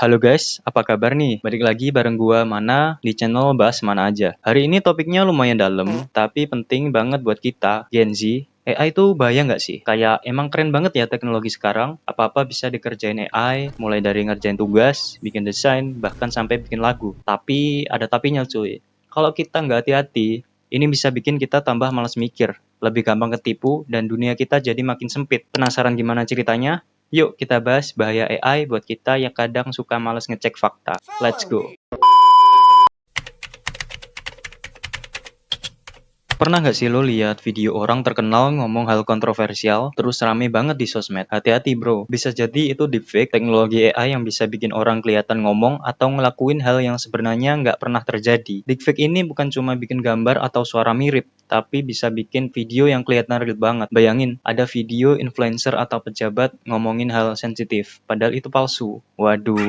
Halo guys, apa kabar nih? Balik lagi bareng gua Mana di channel Bahas Mana Aja. Hari ini topiknya lumayan dalam, tapi penting banget buat kita, Gen Z. AI itu bahaya nggak sih? Kayak emang keren banget ya teknologi sekarang. Apa-apa bisa dikerjain AI, mulai dari ngerjain tugas, bikin desain, bahkan sampai bikin lagu. Tapi ada tapinya cuy. Kalau kita nggak hati-hati, ini bisa bikin kita tambah malas mikir, lebih gampang ketipu, dan dunia kita jadi makin sempit. Penasaran gimana ceritanya? Yuk kita bahas bahaya AI buat kita yang kadang suka males ngecek fakta. Let's go. Pernah nggak sih lo lihat video orang terkenal ngomong hal kontroversial, terus rame banget di sosmed? Hati-hati bro, bisa jadi itu deepfake, teknologi AI yang bisa bikin orang kelihatan ngomong atau ngelakuin hal yang sebenarnya nggak pernah terjadi. Deepfake ini bukan cuma bikin gambar atau suara mirip, tapi bisa bikin video yang kelihatan real banget. Bayangin, ada video influencer atau pejabat ngomongin hal sensitif, padahal itu palsu. Waduh.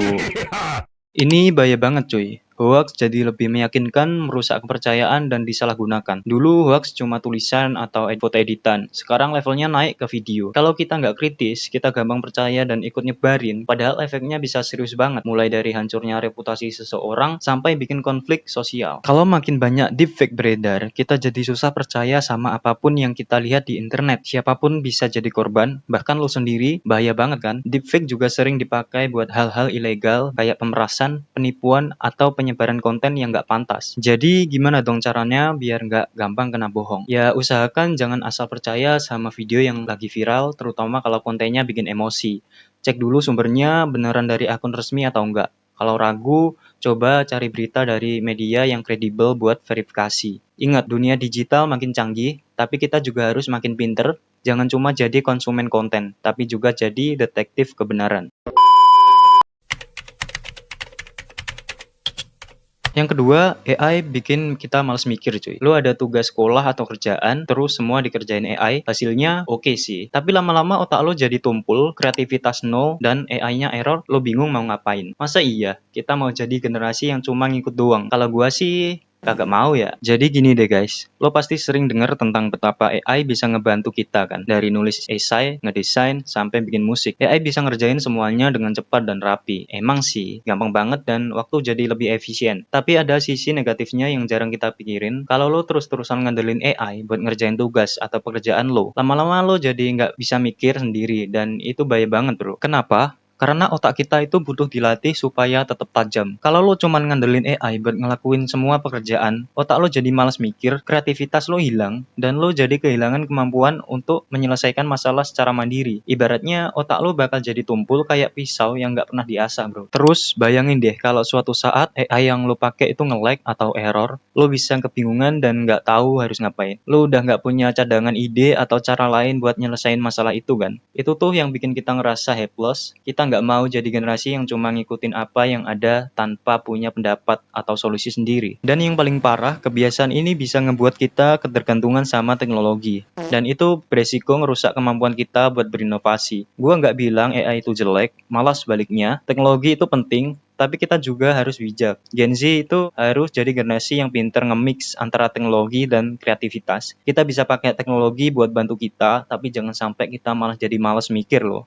Ini bahaya banget cuy. Hoax jadi lebih meyakinkan, merusak kepercayaan, dan disalahgunakan. Dulu hoax cuma tulisan atau foto editan. Sekarang levelnya naik ke video. Kalau kita nggak kritis, kita gampang percaya dan ikut nyebarin. Padahal efeknya bisa serius banget. Mulai dari hancurnya reputasi seseorang, sampai bikin konflik sosial. Kalau makin banyak deepfake beredar, kita jadi susah percaya sama apapun yang kita lihat di internet. Siapapun bisa jadi korban, bahkan lo sendiri, bahaya banget kan? Deepfake juga sering dipakai buat hal-hal ilegal, kayak pemerasan, penipuan, atau penyebaran konten yang nggak pantas. Jadi gimana dong caranya biar nggak gampang kena bohong? Ya usahakan jangan asal percaya sama video yang lagi viral, terutama kalau kontennya bikin emosi. Cek dulu sumbernya beneran dari akun resmi atau enggak. Kalau ragu, coba cari berita dari media yang kredibel buat verifikasi. Ingat, dunia digital makin canggih, tapi kita juga harus makin pinter. Jangan cuma jadi konsumen konten, tapi juga jadi detektif kebenaran. Yang kedua, AI bikin kita males mikir cuy. Lu ada tugas sekolah atau kerjaan, terus semua dikerjain AI, hasilnya oke sih. Tapi lama-lama otak lo jadi tumpul, kreativitas nol, dan AI-nya error, lo bingung mau ngapain. Masa iya, kita mau jadi generasi yang cuma ngikut doang? Kalau gua sih, kagak mau ya. Jadi gini deh guys, lo pasti sering dengar tentang betapa AI bisa ngebantu kita kan. Dari nulis esai, ngedesain, sampai bikin musik. AI bisa ngerjain semuanya dengan cepat dan rapi. Emang sih, gampang banget dan waktu jadi lebih efisien. Tapi ada sisi negatifnya yang jarang kita pikirin. Kalau lo terus-terusan ngandelin AI buat ngerjain tugas atau pekerjaan lo, lama-lama lo jadi nggak bisa mikir sendiri dan itu bahaya banget bro. Kenapa? Karena otak kita itu butuh dilatih supaya tetap tajam. Kalau lo cuman ngandelin AI buat ngelakuin semua pekerjaan, otak lo jadi malas mikir, kreativitas lo hilang, dan lo jadi kehilangan kemampuan untuk menyelesaikan masalah secara mandiri. Ibaratnya otak lo bakal jadi tumpul kayak pisau yang nggak pernah diasah bro. Terus bayangin deh kalau suatu saat AI yang lo pakai itu nge-lag atau error, lo bisa kebingungan dan nggak tahu harus ngapain. Lo udah nggak punya cadangan ide atau cara lain buat nyelesain masalah itu kan. Itu tuh yang bikin kita ngerasa helpless. Kita nggak mau jadi generasi yang cuma ngikutin apa yang ada tanpa punya pendapat atau solusi sendiri. Dan yang paling parah, kebiasaan ini bisa ngebuat kita ketergantungan sama teknologi. Dan itu beresiko ngerusak kemampuan kita buat berinovasi. Gua nggak bilang AI itu jelek, malah sebaliknya. Teknologi itu penting, tapi kita juga harus bijak. Gen Z itu harus jadi generasi yang pinter nge-mix antara teknologi dan kreativitas. Kita bisa pakai teknologi buat bantu kita, tapi jangan sampai kita malah jadi malas mikir loh.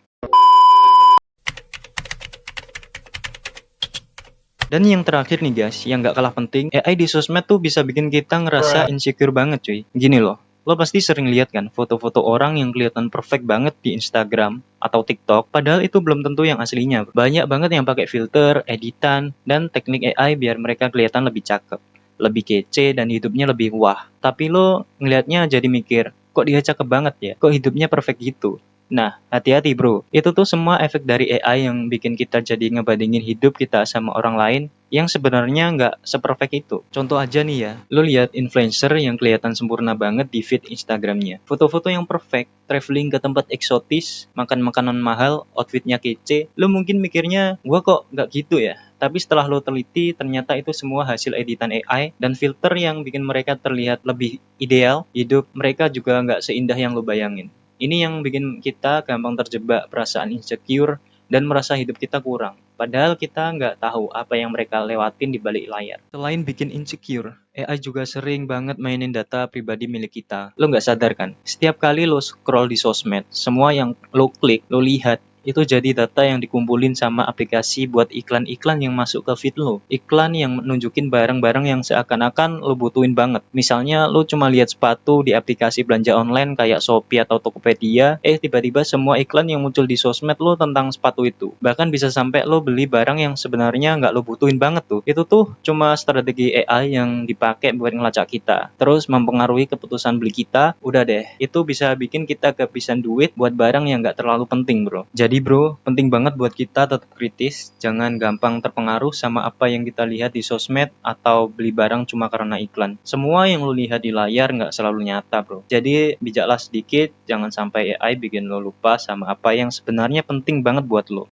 Dan yang terakhir nih guys, yang nggak kalah penting, AI di sosmed tuh bisa bikin kita ngerasa insecure banget cuy. Gini loh, lo pasti sering lihat kan foto-foto orang yang kelihatan perfect banget di Instagram atau TikTok, padahal itu belum tentu yang aslinya. Banyak banget yang pakai filter, editan, dan teknik AI biar mereka kelihatan lebih cakep, lebih kece, dan hidupnya lebih wah. Tapi lo ngelihatnya jadi mikir, kok dia cakep banget ya? Kok hidupnya perfect gitu? Nah, hati-hati bro. Itu tuh semua efek dari AI yang bikin kita jadi ngebandingin hidup kita sama orang lain yang sebenarnya nggak seperfect itu. Contoh aja nih ya, lo lihat influencer yang kelihatan sempurna banget di feed Instagramnya. Foto-foto yang perfect, traveling ke tempat eksotis, makan makanan mahal, outfitnya kece. Lo mungkin mikirnya, gua kok nggak gitu ya? Tapi setelah lo teliti, ternyata itu semua hasil editan AI dan filter yang bikin mereka terlihat lebih ideal. Hidup mereka juga nggak seindah yang lo bayangin. Ini yang bikin kita gampang terjebak perasaan insecure dan merasa hidup kita kurang. Padahal kita nggak tahu apa yang mereka lewatin di balik layar. Selain bikin insecure, AI juga sering banget mainin data pribadi milik kita. Lo nggak sadar kan? Setiap kali lo scroll di sosmed, semua yang lo klik, lo lihat, Itu jadi data yang dikumpulin sama aplikasi buat iklan-iklan yang masuk ke feed lo. Iklan yang nunjukin barang-barang yang seakan-akan lo butuhin banget. Misalnya lo cuma lihat sepatu di aplikasi belanja online kayak Shopee atau Tokopedia, tiba-tiba semua iklan yang muncul di sosmed lo tentang sepatu itu. Bahkan bisa sampai lo beli barang yang sebenarnya nggak lo butuhin banget tuh. Itu tuh cuma strategi AI yang dipakai buat ngelacak kita. Terus mempengaruhi keputusan beli kita, udah deh. Itu bisa bikin kita kehabisan duit buat barang yang nggak terlalu penting, bro. Jadi bro, penting banget buat kita tetap kritis, jangan gampang terpengaruh sama apa yang kita lihat di sosmed atau beli barang cuma karena iklan. Semua yang lo lihat di layar nggak selalu nyata bro. Jadi bijaklah sedikit, jangan sampai AI bikin lo lupa sama apa yang sebenarnya penting banget buat lo.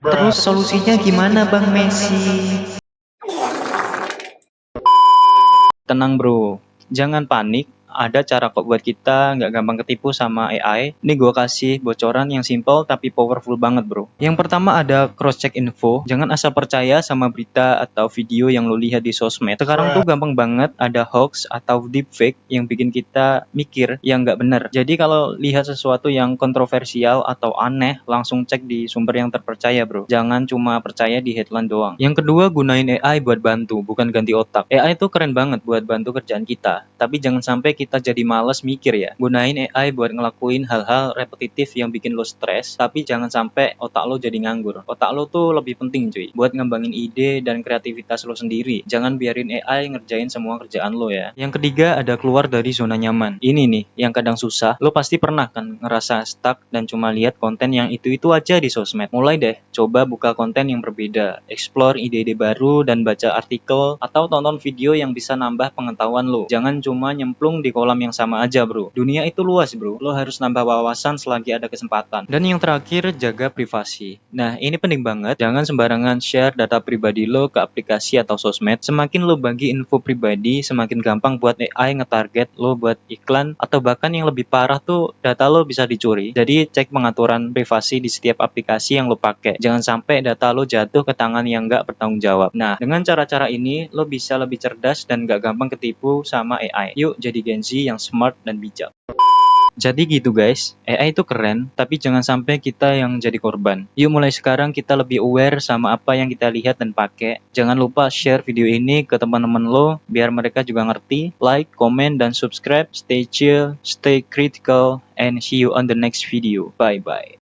Terus solusinya gimana Bang Messi? Tenang bro, jangan panik. Ada cara kok buat kita nggak gampang ketipu sama AI. Ini gue kasih bocoran yang simple tapi powerful banget bro. Yang pertama ada cross check info. Jangan asal percaya sama berita atau video yang lo lihat di sosmed. Sekarang tuh gampang banget ada hoax atau deepfake yang bikin kita mikir yang nggak bener. Jadi kalau lihat sesuatu yang kontroversial atau aneh, langsung cek di sumber yang terpercaya bro. Jangan cuma percaya di headline doang. Yang kedua, gunain AI buat bantu, bukan ganti otak. AI itu keren banget buat bantu kerjaan kita. Tapi jangan sampai kita jadi males mikir ya. Gunain AI buat ngelakuin hal-hal repetitif yang bikin lo stres, tapi jangan sampai otak lo jadi nganggur. Otak lo tuh lebih penting cuy, buat ngembangin ide dan kreativitas lo sendiri. Jangan biarin AI ngerjain semua kerjaan lo ya. Yang ketiga ada keluar dari zona nyaman. Ini nih, yang kadang susah. Lo pasti pernah kan ngerasa stuck dan cuma lihat konten yang itu-itu aja di sosmed. Mulai deh, coba buka konten yang berbeda. Explore ide-ide baru dan baca artikel atau tonton video yang bisa nambah pengetahuan lo. Jangan cuma nyemplung di kolam yang sama aja bro. Dunia itu luas bro. Lo harus nambah wawasan selagi ada kesempatan. Dan yang terakhir, jaga privasi. Nah ini penting banget. Jangan sembarangan share data pribadi lo ke aplikasi atau sosmed. Semakin lo bagi info pribadi, semakin gampang buat AI ngetarget lo buat iklan, atau bahkan yang lebih parah tuh data lo bisa dicuri. Jadi cek pengaturan privasi di setiap aplikasi yang lo pakai. Jangan sampai data lo jatuh ke tangan yang nggak bertanggung jawab. Nah dengan cara-cara ini lo bisa lebih cerdas dan nggak gampang ketipu sama AI. Yuk jadi Gen Z yang smart dan bijak. Jadi gitu guys, AI itu keren, tapi jangan sampai kita yang jadi korban. Yuk mulai sekarang kita lebih aware sama apa yang kita lihat dan pakai. Jangan lupa share video ini ke teman-teman lo, biar mereka juga ngerti. Like, comment, dan subscribe. Stay chill, stay critical, and see you on the next video. Bye-bye.